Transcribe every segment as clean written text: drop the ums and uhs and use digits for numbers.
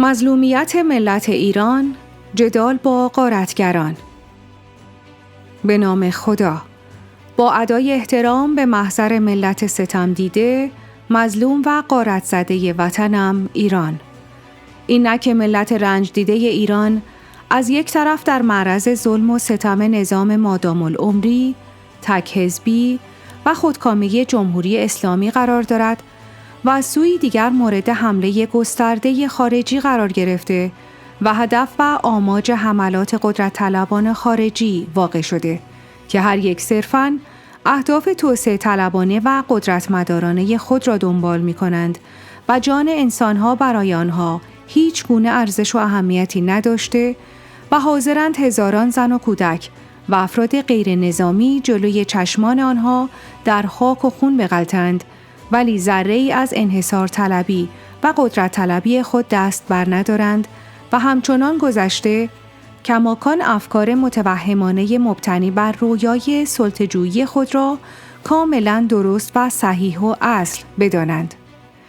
مظلومیت ملت ایران، جدال با غارتگران. به نام خدا. با ادای احترام به محضر ملت ستم دیده، مظلوم و غارت زده وطنم ایران. اینک ملت رنج دیده ایران از یک طرف در معرض ظلم و ستم نظام مادام العمری، تک حزبی و خودکامه جمهوری اسلامی قرار دارد و از سوی دیگر مورد حمله گسترده خارجی قرار گرفته و هدف و آماج حملات قدرت طلبان خارجی واقع شده که هر یک صرفاً اهداف توسعه طلبانه و قدرتمدارانه خود را دنبال می کنند و جان انسانها برای آنها هیچ گونه ارزش و اهمیتی نداشته و حاضرند هزاران زن و کودک و افراد غیر نظامی جلوی چشمان آنها در خاک و خون بغلتند، ولی ذره‌ای از انحصار طلبی و قدرت طلبی خود دست بر ندارند و همچنان گذشته کماکان افکار متوهمانه مبتنی بر رویای سلطه‌جویی خود را کاملا درست و صحیح و اصل بدانند.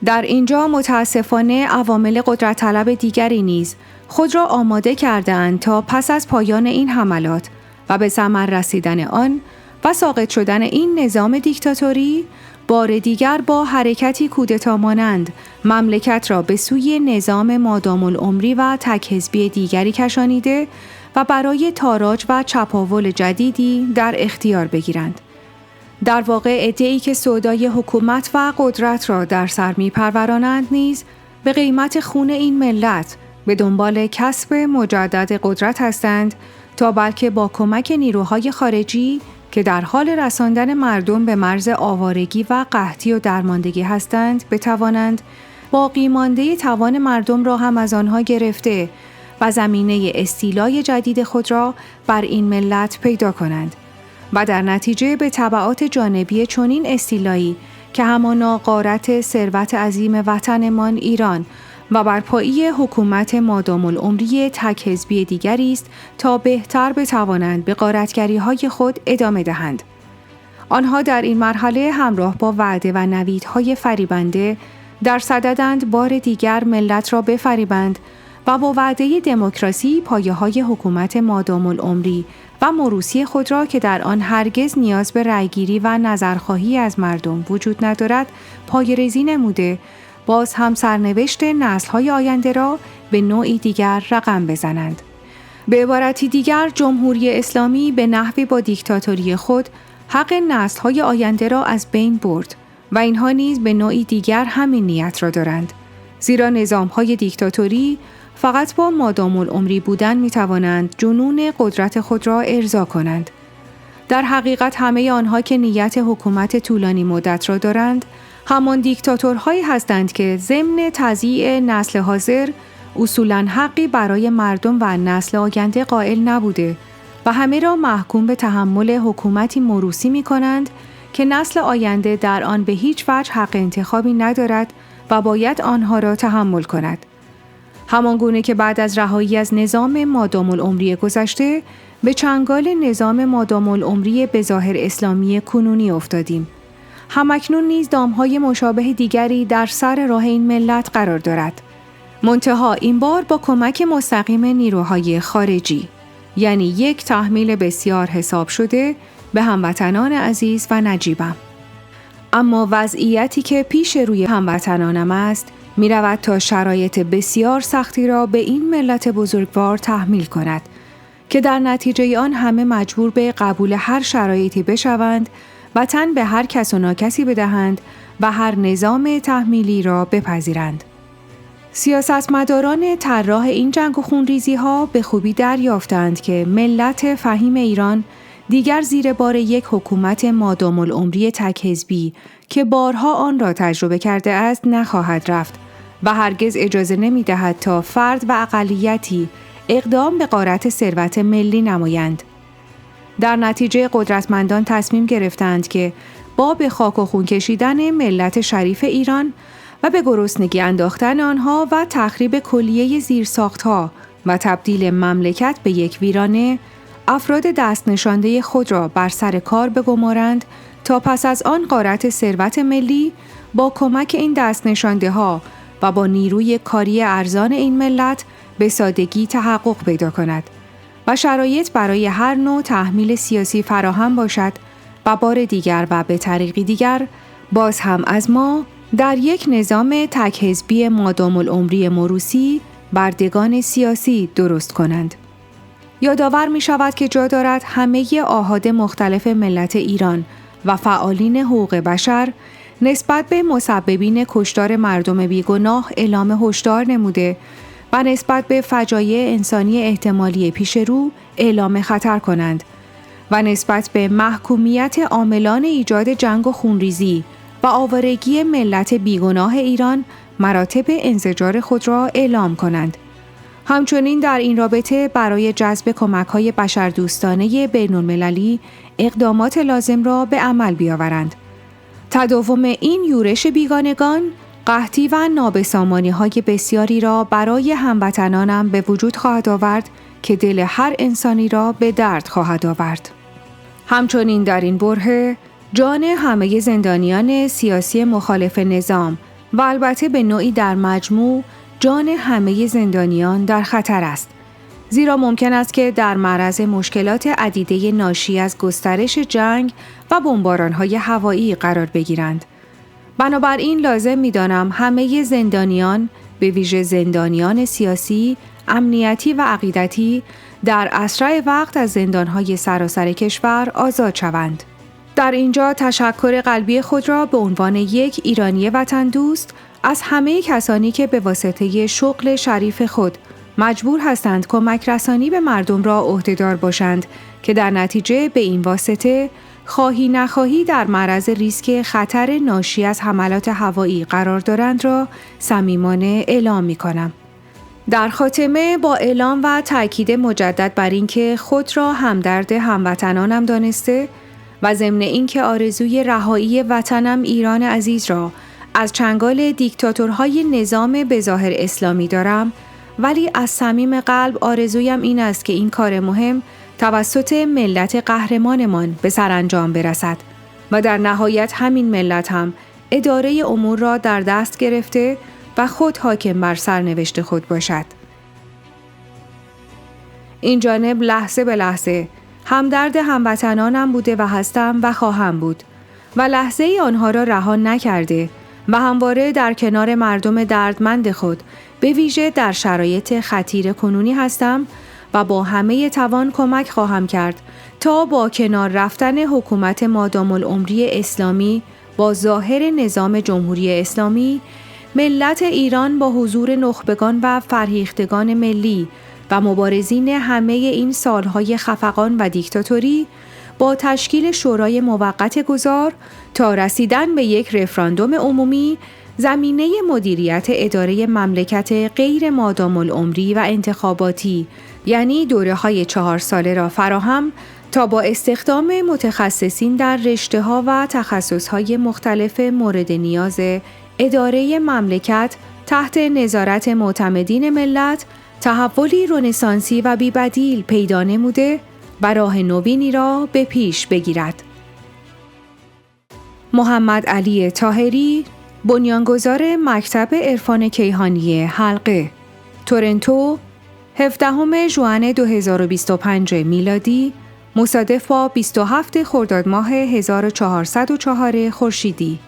در اینجا متاسفانه عوامل قدرت طلب دیگری نیز خود را آماده کردند تا پس از پایان این حملات و به ثمر رسیدن آن و ساقط شدن این نظام دیکتاتوری بار دیگر با حرکتی کودتا مانند مملکت را به سوی نظام مادام العمری و تک حزبی دیگری کشانیده و برای تاراج و چپاول جدیدی در اختیار بگیرند. در واقع عده‌ای که سودای حکومت و قدرت را در سر می‌پرورانند نیز به قیمت خون این ملت به دنبال کسب مجدد قدرت هستند تا بلکه با کمک نیروهای خارجی که در حال رساندن مردم به مرز آوارگی و قحطی و درماندگی هستند بتوانند باقی مانده توان مردم را هم از آنها گرفته و زمینه استیلای جدید خود را بر این ملت پیدا کنند و در نتیجه به تبعات جانبی چنین استیلایی که همانا غارت ثروت عظیم وطنمان ایران و برپایی حکومت مادام العمری تک حزبی دیگری است تا بهتر بتوانند به غارتگری‌های خود ادامه دهند. آنها در این مرحله همراه با وعده و نویدهای فریبنده در صددند بار دیگر ملت را بفریبند و با وعده دموکراسی پایه‌های حکومت مادام العمری و موروثی خود را که در آن هرگز نیاز به رأیگیری و نظرخواهی از مردم وجود ندارد پایه‌ریزی نموده، باز هم سرنوشت نسل‌های آینده را به نوعی دیگر رقم بزنند. به عبارتی دیگر جمهوری اسلامی به نحوی با دیکتاتوری خود حق نسل‌های آینده را از بین برد و اینها نیز به نوعی دیگر همین نیت را دارند، زیرا نظام‌های دیکتاتوری فقط با مادام العمری بودن می‌توانند جنون قدرت خود را ارضا کنند. در حقیقت همه آنها که نیت حکومت طولانی مدت را دارند همان دیکتاتورهایی هستند که ضمن تضییع نسل حاضر اصولاً حقی برای مردم و نسل آینده قائل نبوده و همه را محکوم به تحمل حکومتی موروثی می کنند که نسل آینده در آن به هیچ وجه حق انتخابی ندارد و باید آنها را تحمل کند. همان گونه که بعد از رهایی از نظام مادام العمری گذشته به چنگال نظام مادام العمری به ظاهر اسلامی کنونی افتادیم. همکنون نیز دامهای مشابه دیگری در سر راه این ملت قرار دارد. منتها این بار با کمک مستقیم نیروهای خارجی، یعنی یک تحمیل بسیار حساب شده به هموطنان عزیز و نجیبم. اما وضعیتی که پیش روی هموطنانم است می رود تا شرایط بسیار سختی را به این ملت بزرگوار تحمیل کند که در نتیجه آن همه مجبور به قبول هر شرایطی بشوند و تن به هر کس و ناکسی بدهند و هر نظام تحمیلی را بپذیرند. سیاستمداران طراح این جنگ و خونریزی ها به خوبی دریافتند که ملت فهیم ایران دیگر زیر بار یک حکومت مادام العمری تک حزبی که بارها آن را تجربه کرده است نخواهد رفت و هرگز اجازه نمی دهد تا فرد و اقلیتی اقدام به غارت ثروت ملی نمایند. در نتیجه قدرتمندان تصمیم گرفتند که با به خاک و خون کشیدن ملت شریف ایران و به گرسنگی انداختن آنها و تخریب کلیه زیرساختها و تبدیل مملکت به یک ویرانه، افراد دست نشانده خود را بر سر کار بگمارند تا پس از آن غارت ثروت ملی با کمک این دست نشانده ها و با نیروی کاری ارزان این ملت به سادگی تحقق پیدا کند و شرایط برای هر نوع تحمیل سیاسی فراهم باشد و بار دیگر و به طریقی دیگر باز هم از ما در یک نظام تک حزبی مادام العمری موروثی بردگان سیاسی درست کنند. یادآور می شود که جا دارد همه آحاد مختلف ملت ایران و فعالین حقوق بشر نسبت به مسببین کشتار مردم بیگناه اعلام هشدار نموده و نسبت به فجایع انسانی احتمالی پیش رو اعلام خطر کنند و نسبت به محکومیت عاملان ایجاد جنگ و خونریزی و آوارگی ملت بیگناه ایران مراتب انزجار خود را اعلام کنند. همچنین در این رابطه برای جذب کمک‌های بشردوستانه بین‌المللی اقدامات لازم را به عمل بیاورند. تداوم این یورش بیگانگان قحطی و نابسامانی‌های بسیاری را برای هموطنانم به وجود خواهد آورد که دل هر انسانی را به درد خواهد آورد. همچنین در این برهه جان همه زندانیان سیاسی مخالف نظام و البته به نوعی در مجموع جان همه زندانیان در خطر است. زیرا ممکن است که در معرض مشکلات عدیده ناشی از گسترش جنگ و بمباران‌های هوایی قرار بگیرند. بنابراین لازم می‌دانم همه زندانیان، به ویژه زندانیان سیاسی، امنیتی و عقیدتی، در اسرع وقت از زندان‌های سراسر کشور آزاد شوند. در اینجا تشکر قلبی خود را به عنوان یک ایرانی وطن دوست از همه کسانی که به واسطه شغل شریف خود مجبور هستند کمک رسانی به مردم را عهده‌دار باشند که در نتیجه به این واسطه خواهی نخواهی در معرض ریسک خطر ناشی از حملات هوایی قرار دارند را صمیمانه اعلام می‌کنم. در خاتمه با اعلام و تأکید مجدد بر اینکه خود را همدرد هموطنانم دانسته و ضمن اینکه آرزوی رهایی وطنم ایران عزیز را از چنگال دیکتاتورهای نظام بظاهر اسلامی دارم، ولی از صمیم قلب آرزویم این است که این کار مهم توسط ملت قهرمانمان به سرانجام برسد و در نهایت همین ملت هم اداره امور را در دست گرفته و خود حاکم بر سرنوشت خود باشد. این جانب لحظه به لحظه همدرد هموطنانم بوده و هستم و خواهم بود و لحظه ای آنها را رها نکرده و همواره در کنار مردم دردمند خود به ویژه در شرایط خطیر کنونی هستم و با همه توان کمک خواهم کرد تا با کنار رفتن حکومت مادام العمری اسلامی با ظاهر نظام جمهوری اسلامی ملت ایران با حضور نخبگان و فرهیختگان ملی و مبارزین همه این سالهای خفقان و دیکتاتوری با تشکیل شورای موقت گذار تا رسیدن به یک رفراندوم عمومی زمینه مدیریت اداره مملکت غیر مادام العمری و انتخاباتی یعنی دوره‌های 4 ساله را فراهم تا با استخدام متخصصین در رشته‌ها و تخصص‌های مختلف مورد نیاز اداره مملکت تحت نظارت معتمدین ملت تحولی رنسانسی و بی‌بدیل پیدا نموده و راه نوینی را به پیش بگیرد. محمد علی طاهری، بنیانگذار مکتب عرفان کیهانی حلقه، تورنتو، 17 ژوئن 2025 میلادی، مصادف با 27 خرداد ماه 1404 خورشیدی.